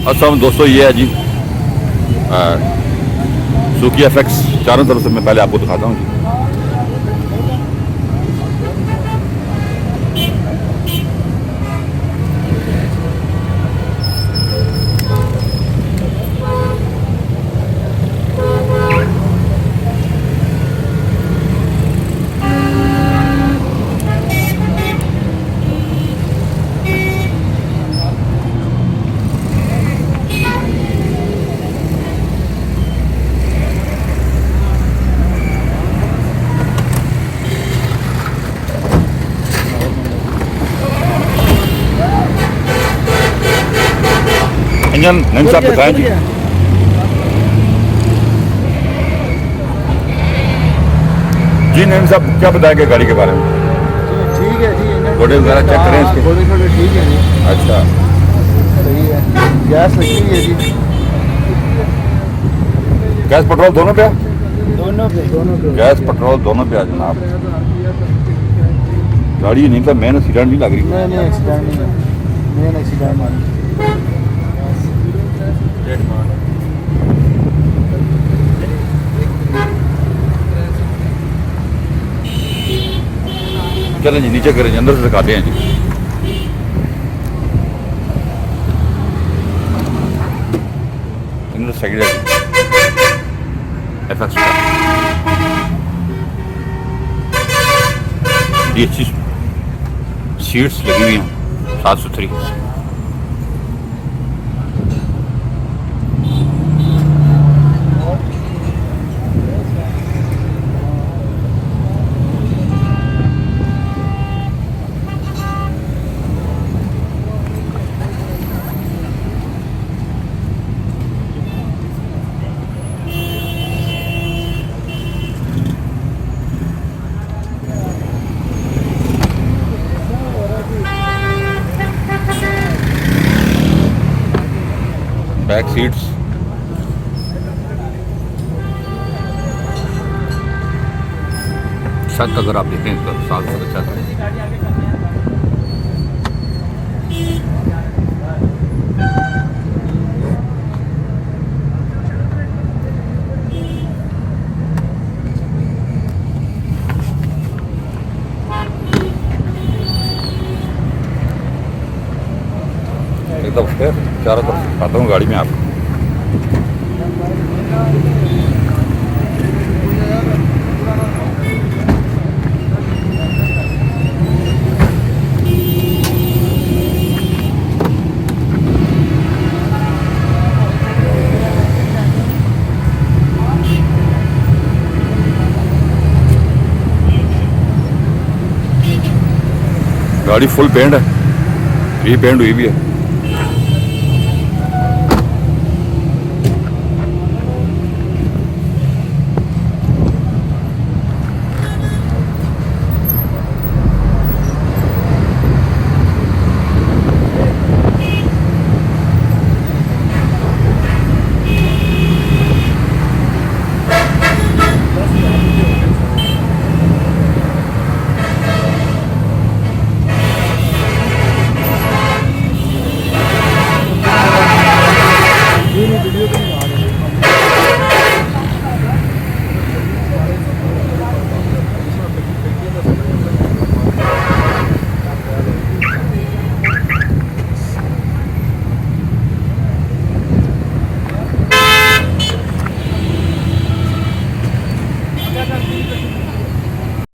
अच्छा दोस्तों, ये है जी सुकी एफएक्स चारों तरफ से। मैं पहले आपको दिखाता हूँ जी। इंजन नईम साहब दिखाएं जी। जी नईम साहब क्या बताएंगे गाड़ी के बारे में? ठीक है जी, घोड़े वगैरह चेक करें इसके? थोड़े थोड़े ठीक है जी। अच्छा, सही है। गैस लगी हुई है जी, गैस पेट्रोल दोनों पे? दोनों पे गैस पेट्रोल दोनों पे आ जनाब। गाड़ी नहीं तो मैंने सीट नहीं लग रही। नहीं एक्सीडेंट नहीं है, मेन एक्सीडेंट नहीं। चलें जी नीचे करें जी, अंदर से दिखाते हैं जी। अंदर साइड है एफएक्स का। ये अच्छी सीट्स लगी हुई हैं, साफ सुथरी। बैक सीट्स छत अगर आप देखें तो साफ सुथरा छत है। एकदम फिर चारों तरफ दिखाता हूँ गाड़ी में आपको। गाड़ी फुल पेंट है, रीपेंट हुई भी है।